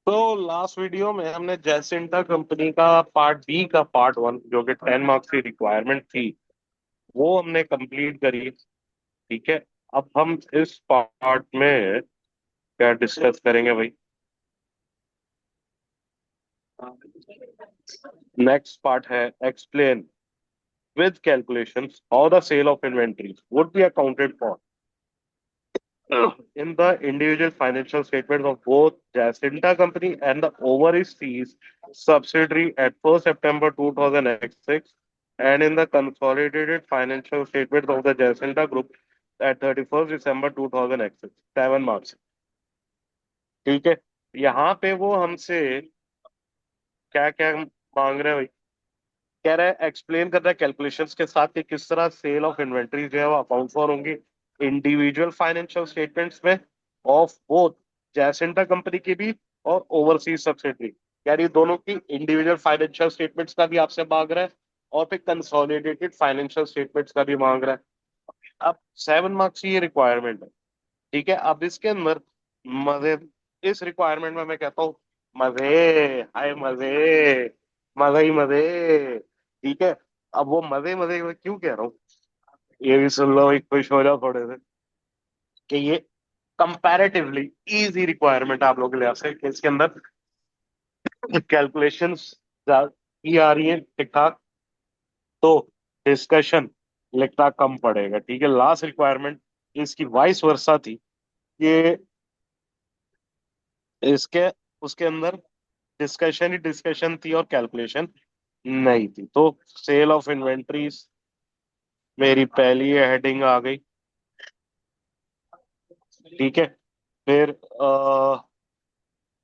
तो last video में हमने जैसिंटा कंपनी का पार्ट बी का पार्ट वन जो कि 10 मार्क्स की रिक्वायरमेंट थी वो हमने कंप्लीट करी। ठीक है। अब हम इस पार्ट में क्या डिस्कस करेंगे भाई। नेक्स्ट पार्ट है explain with calculations how the sale of inventories would be accounted for in the individual financial statements of both Jacinta Company and the overseas subsidiary at 1st September 2006 and in the consolidated financial statements of the Jacinta Group at 31st December 2006. 7 marks। ठीक है। यहाँ पे वो हमसे क्या क्या मांग रहे हैं भाई। कह रहा है एक्सप्लेन कर रहा है कैलकुलेशंस के साथ कि किस तरह सेल ऑफ इन्वेंट्री जो है वो अकाउंट फॉर होंगी इंडिविजुअल फाइनेंशियल स्टेटमेंट्स में ऑफ बोथ जैसेंटा कंपनी की भी और ओवरसीज सब्सिडरी। यानी दोनों की इंडिविजुअल फाइनेंशियल स्टेटमेंट्स का भी आपसे मांग रहा है और फिर कंसोलिडेटेड फाइनेंशियल स्टेटमेंट्स का भी मांग रहा है। अब 7 मार्क्स की ये रिक्वायरमेंट है। ठीक है। अब इसके अंदर मजे, इस रिक्वायरमेंट में मैं कहता हूँ मजे, हाय मजे, मजे ही मजे। ठीक है। अब वो मजे मजे में क्यों कह रहा हूँ ये भी सुन लो, एक खुश हो जाओ थोड़े से कि ये कंपैरेटिवली इजी रिक्वायरमेंट आप लोगों के लिए आपसे कि इसके अंदर कैलकुलेशंस की आ रही है ठीक ठाक, तो डिस्कशन लिखना कम पड़ेगा। ठीक है। लास्ट रिक्वायरमेंट इसकी वाइस वर्सा थी। ये इसके उसके अंदर डिस्कशन ही डिस्कशन थी और कैलकुलेशन नहीं थी। तो सेल ऑफ इन्वेंट्रीज मेरी पहली हेडिंग आ गई। ठीक है। फिर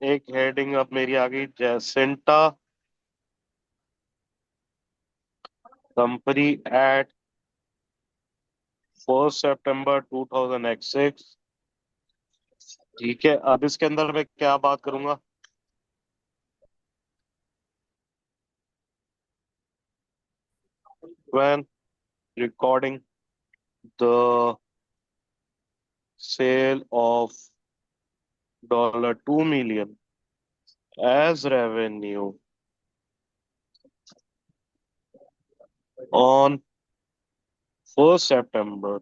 एक हेडिंग अब मेरी आ गई जैसेंटा कंपनी एट 1 सितंबर 2006। ठीक है। अब इसके अंदर मैं क्या बात करूंगा। when recording the sale of $2 million as revenue on 1 September,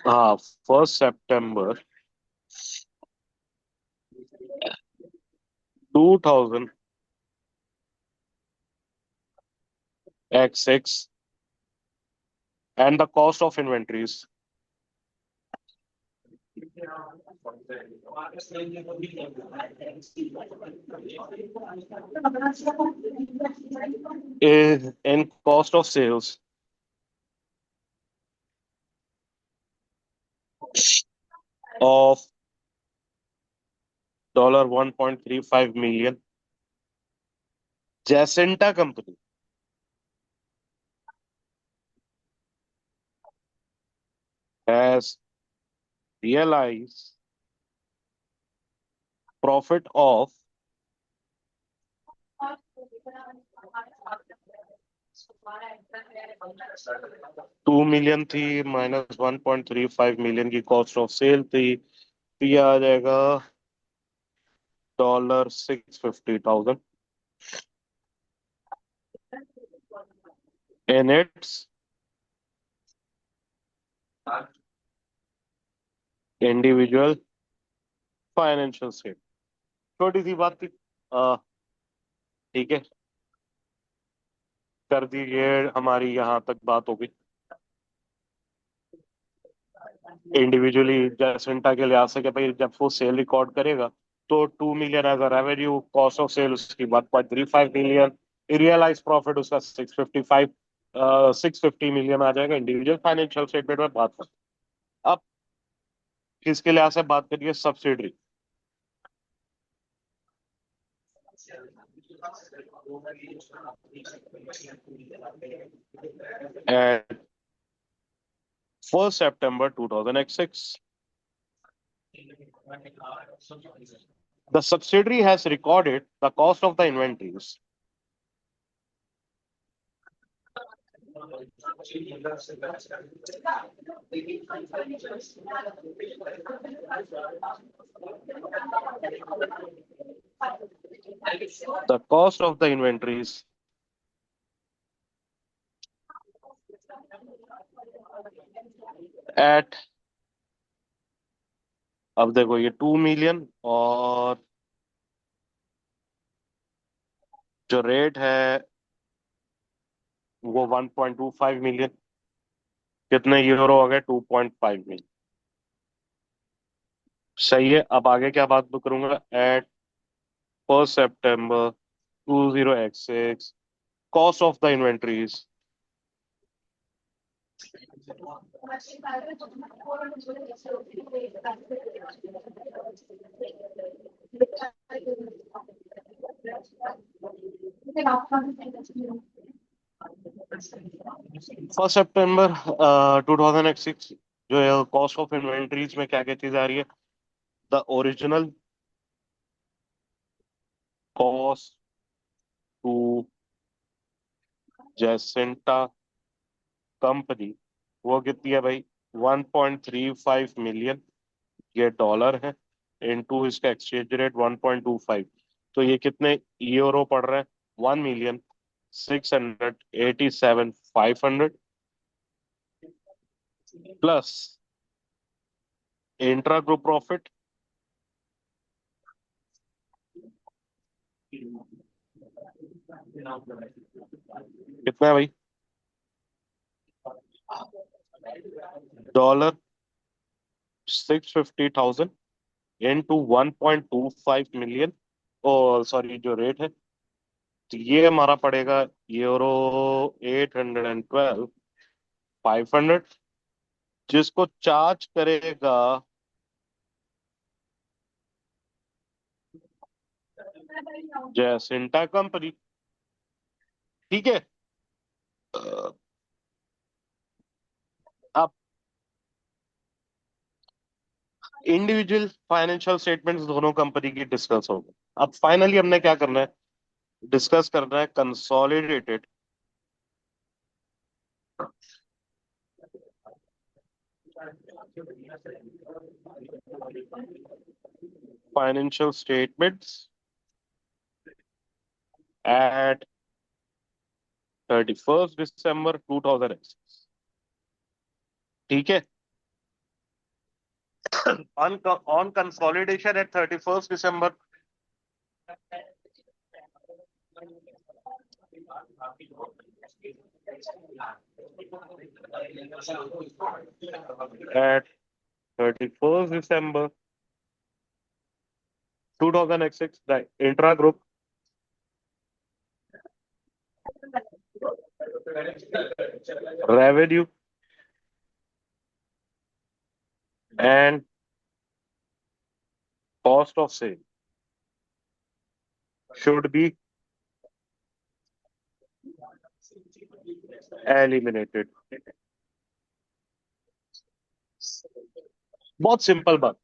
हाँ 1 September 2006 and the cost of inventories is in cost of sales of $1.35 million. Jacinta company has realized profit of 2 million थी माइनस 1.35 million की cost of cell थी। तो ये आ जाएगा $650,000 in its individual financial state. छोटी सी बात थी। अ, ठीक है। कर दीजिए। हमारी यहाँ तक बात होगी इंडिविजुअली जैसेंटा के लिहाज से कि भाई जब वो सेल रिकॉर्ड करेगा तो 2 million as a revenue, cost of sale उसकी 1.35 million, रियलाइज प्रॉफिट उसका 650 million आ जाएगा इंडिविजुअल फाइनेंशियल स्टेटमेंट में बात कर। अब किसके लिहाज से बात करिए, subsidiary eight 1 September 2006 the subsidiary has recorded the cost of the inventories The cost of the inventories at, अब देखो ये 2 मिलियन और जो रेट है वो 1.25 मिलियन, कितने यूरो हो गए? 2.5 मिलियन। सही है। अब आगे क्या बात करूंगा? At 1 September 2026, cost of the inventories first September 2006, जो है कॉस्ट ऑफ इन्वेंट्रीज में क्या क्या चीज आ रही है? The original cost to Jacinta company, वो कितनी है भाई? 1.35 मिलियन, ये डॉलर है, इनटू इसका एक्सचेंज रेट 1.25, तो ये कितने यूरो पड़ रहे हैं? 1,687,500 प्लस इंट्रा ग्रुप प्रॉफिट, कितना है भाई? $650,000 इंटू 1.25 मिलियन, और सॉरी जो रेट है, तो ये हमारा पड़ेगा यूरो 812,500, जिसको चार्ज करेगा जैसिंटा कंपनी। ठीक है। अब इंडिविजुअल फाइनेंशियल स्टेटमेंट्स दोनों कंपनी की डिस्कस हो गई। अब फाइनली हमने क्या करना है? डिस्कस करना है consolidated financial statements at 31 December 2006। ठीक है। On consolidation at 31 December, at 31 December 2006, the intra-group revenue and cost of sale should be eliminated. बहुत सिंपल बात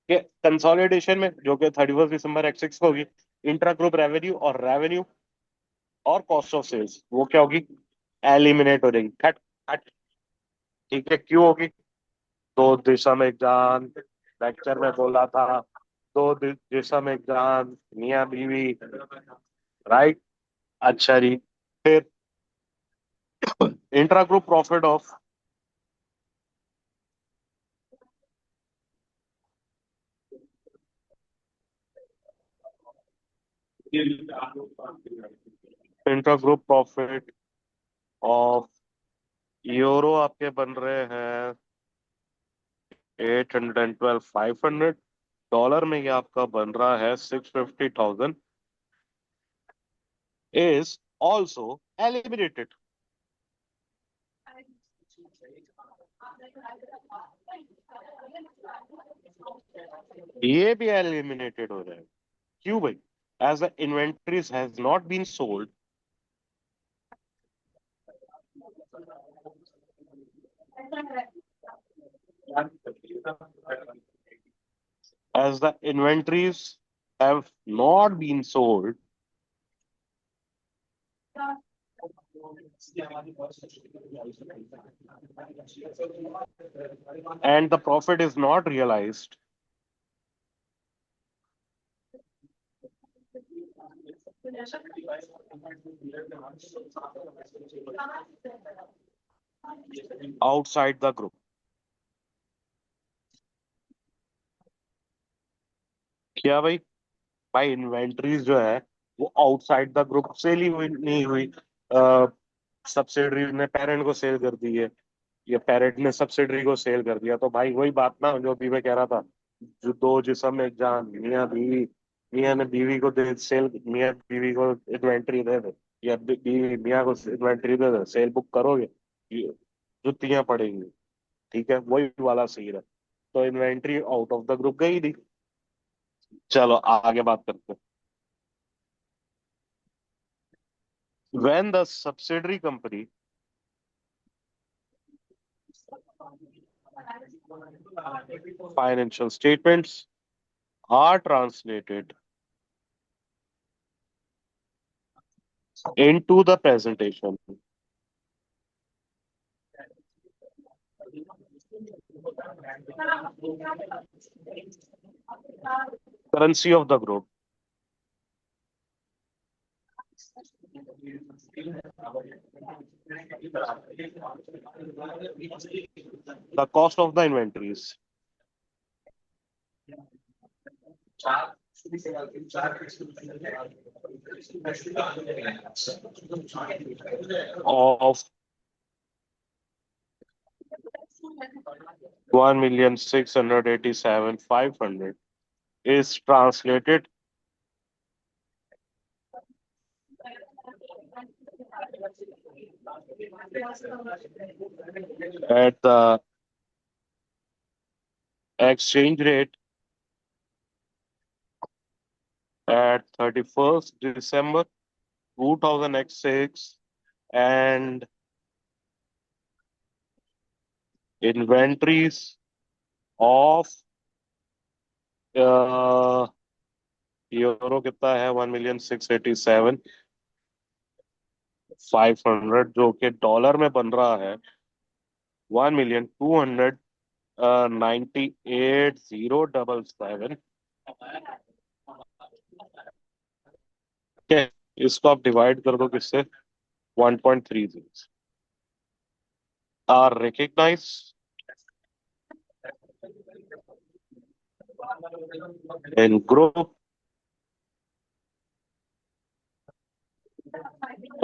कि कंसोलिडेशन में, जो कि 31 दिसंबर 2006 को होगी, इंट्रा ग्रुप रेवेन्यू और कॉस्ट ऑफ सेल्स वो क्या होगी? एलिमिनेट हो जाएगी, खट खट। ठीक है, क्यों होगी? दो दिशा में एक जान, लेक्चर में बोला था, दिशा में एक जान, मियां बीवी, राइट। अच्छा जी। फिर intra group profit of intra group profit of euro आपके बन रहे हैं 812,500, डॉलर में ये आपका बन रहा है 650,000, इज ऑल्सो एलिमिनेटेड। ये भी एलिमिनेटेड हो जाएगा। क्यों भाई? As the inventories has not been sold, as the inventories have not been sold, and the profit is not realized outside the group. क्या भाई? भाई इन्वेंट्रीज जो है वो आउटसाइड द ग्रुप सेल ही हुई नहीं हुई। सब्सिडरी ने पेरेंट को सेल कर दी है या पेरेंट ने सब्सिडरी को सेल कर दिया, तो भाई वही बात ना जो अभी मैं कह रहा था। जो दो जिस्म एक जान, मियाँ बीवी। मियाँ ने बीवी को दे सेल, मियाँ बीवी को इन्वेंट्री दे दे या बीवी मियाँ को इन्वेंट्री दे दे, सेल बुक करोगे, ये जुत्तियां पड़ेंगी। ठीक है, वही वाला सीन है। तो inventory out of the group गई थी। चलो आगे बात करते हैं। When the subsidiary company financial statements are translated into the presentation, currency of the group, the cost of the inventories of 1,687,500 is translated at the exchange rate at 31st December 2006, and inventories of euro कितना है, 1,687,500, जो कि dollar में बन रहा है 1,298,077। ठीक है, इसको आप डिवाइड कर दो किससे, 1.30 are recognise in group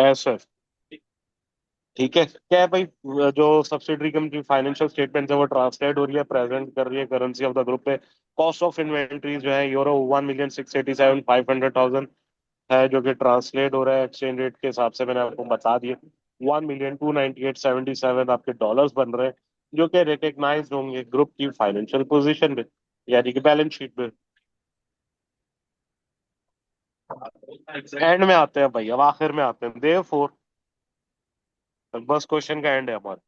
asset. ठीक है, क्या है भाई, जो सब्सिडरी कंपनी फाइनेंशियल स्टेटमेंट है वो ट्रांसलेट हो रही है, प्रेजेंट कर रही है करेंसी ऑफ द ग्रुप पे। कॉस्ट ऑफ इन्वेंट्रीज जो है यूरो 1,687,500 है, जो कि ट्रांसलेट हो रहा है एक्सचेंज रेट के हिसाब से, मैंने आपको बता दिए। 1,298,077 आपके डॉलर्स बन रहे हैं, जो कि रिकग्नाइज होंगे ग्रुप की फाइनेंशियल पोजीशन पे, यानी कि बैलेंस शीट पे। एंड में आते हैं भाई, अब आखिर में आते हैं। देयरफॉर, बस क्वेश्चन का एंड है हमारा।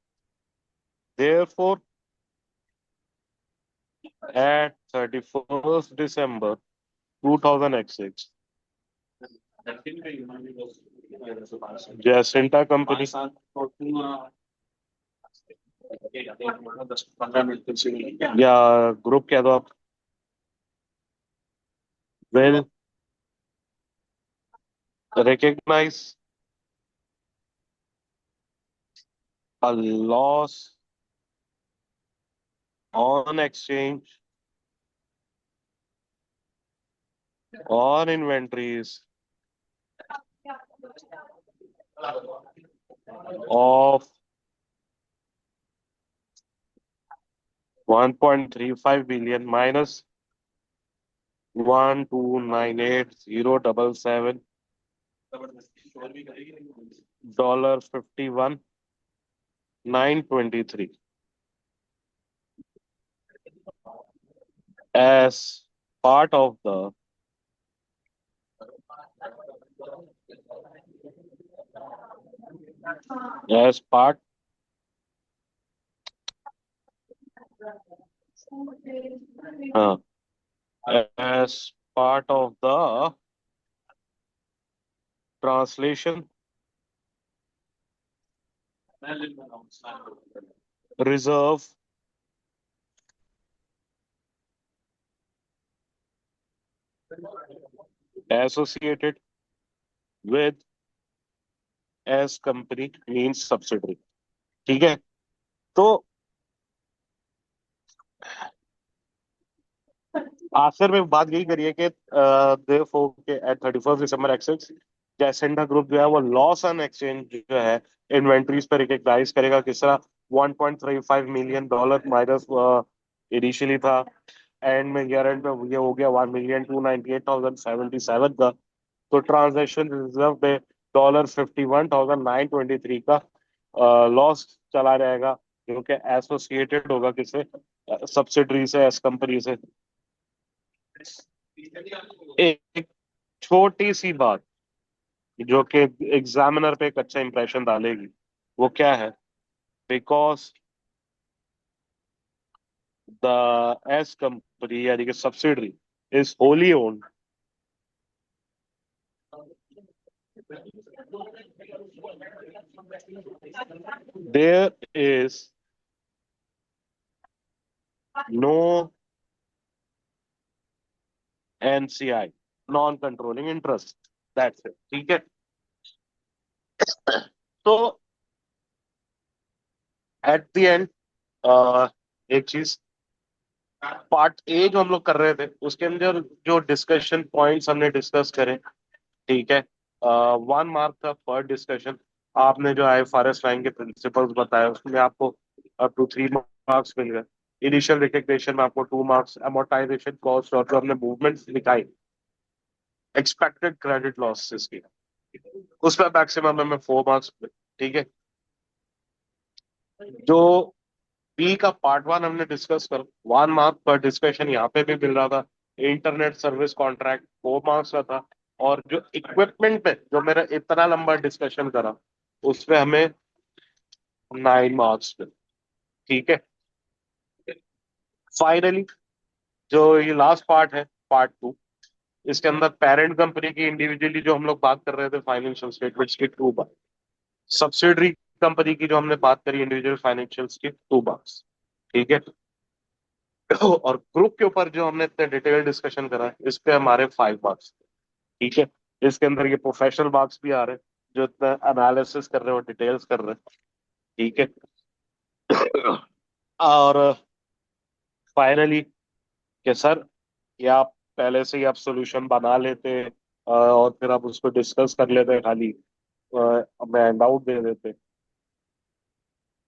Therefore at 31st December 2006, Jacinta Company या ग्रुप कह दो आप, will recognize a loss on exchange on inventories of 1.35 billion minus 1,298,077 $51,923 as part of the as part uh, as part of the translation reserve associated with S company means subsidiary. ठीक है। तो आखिर में बात यही करिए कि देयरफॉर के एट 31 दिसंबर एक्सेस जैसेंडा ग्रुप जो है वो लॉस ऑन एक्सचेंज जो है इन्वेंट्रीज पर रिकग्नाइज करेगा किस तरह। $1.35 मिलियन माइनस इनिशियली था। एंड में ईयर एंड में ये हो गया 1,298,077 का। तो ट्रांजैक्शन रिजर्व पे $51,923 का लॉस चला जाएगा, जो कि एसोसिएटेड होगा किसे, सब्सिडरी से, एस कंपनी से। एक छोटी सी बात जो कि एग्जामिनर पे एक अच्छा इंप्रेशन डालेगी, वो क्या है? बिकॉज द एस कंपनी यानी कि subsidiary is wholly owned, there is no NCI, non controlling interest. That's it. ठीक है। तो एट द एंड एक चीज, पार्ट ए जो हम लोग कर रहे थे उसके अंदर जो डिस्कशन पॉइंट्स हमने डिस्कस करे, ठीक है, 1 मार्क था पर डिस्कशन। आपने जो IFRS 9 के प्रिंसिपल्स बताए उसमें आपको अप टू 3 मार्क्स मिल गए। इनिशियल रिकग्निशन में आपको 2 मार्क्स, अमोर्टाइजेशन कॉस्ट और जो हमने मूवमेंट्स दिखाई एक्सपेक्टेड क्रेडिट लॉसेस की, उसमें मैक्सिमम हमें 4 मार्क्स। ठीक है। जो बी का पार्ट 1 हमने डिस्कस कर, 1 मार्क पर डिस्कशन यहाँ पे भी मिल रहा था। इंटरनेट सर्विस कॉन्ट्रैक्ट 4 मार्क्स का था। और जो इक्विपमेंट पे जो मेरा इतना लंबा डिस्कशन करा, उसमें हमें 9 मार्क्स मिले। ठीक है। फाइनली जो ये लास्ट पार्ट है, पार्ट 2, इसके अंदर पेरेंट कंपनी की इंडिविजुअली जो हम लोग बात कर रहे थे फाइनेंशियल स्टेटमेंट्स की 2 बार, सब्सिडरी कंपनी की जो हमने बात करी इंडिविजुअल फाइनेंशियल्स की 2 मार्क्स। ठीक है। और ग्रुप के ऊपर जो हमने इतने डिटेल डिस्कशन करा है, इस पे हमारे 5 मार्क्स। ठीक है। इसके अंदर ये प्रोफेशनल मार्क्स भी आ रहे हैं, जो इतना एनालिसिस कर रहे हो, डिटेल्स कर रहे हैं। ठीक है। और फाइनली कि सर, ये आप पहले से ही आप सोल्यूशन बना लेते, और फिर आप उसको डिस्कस कर लेते खाली, हमें हैंड आउट दे देते,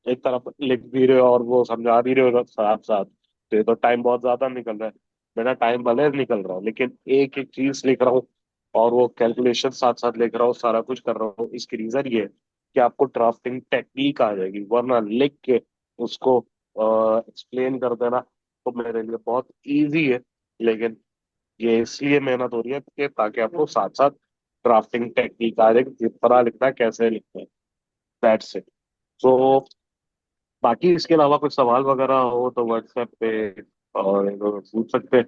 एक तरफ लिख भी रहे हो और वो समझा भी रहे हो साथ साथ, तो ये तो टाइम बहुत ज्यादा निकल रहा है। मेरा टाइम भले निकल रहा हूँ लेकिन एक एक चीज लिख रहा हूँ, और वो कैलकुलेशन साथ साथ लिख रहा हूँ, सारा कुछ कर रहा हूँ। इसकी रीजन ये है कि आपको ड्राफ्टिंग टेक्निक आ जाएगी, वरना लिख के उसको एक्सप्लेन कर देना तो मेरे लिए बहुत इजी है। लेकिन ये इसलिए मेहनत हो रही है कि ताकि आपको साथ साथ ड्राफ्टिंग टेक्निक आ जाए कि जितना लिखना है, कैसे लिखना है। That's it. तो बाकी इसके अलावा कुछ सवाल वगैरह हो तो व्हाट्सएप पे और पूछ सकते हैं।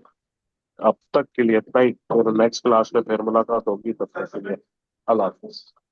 अब तक के लिए इतना ही, और नेक्स्ट क्लास में फिर मुलाकात होगी, तब तक के लिए अल्लाह हाफिज।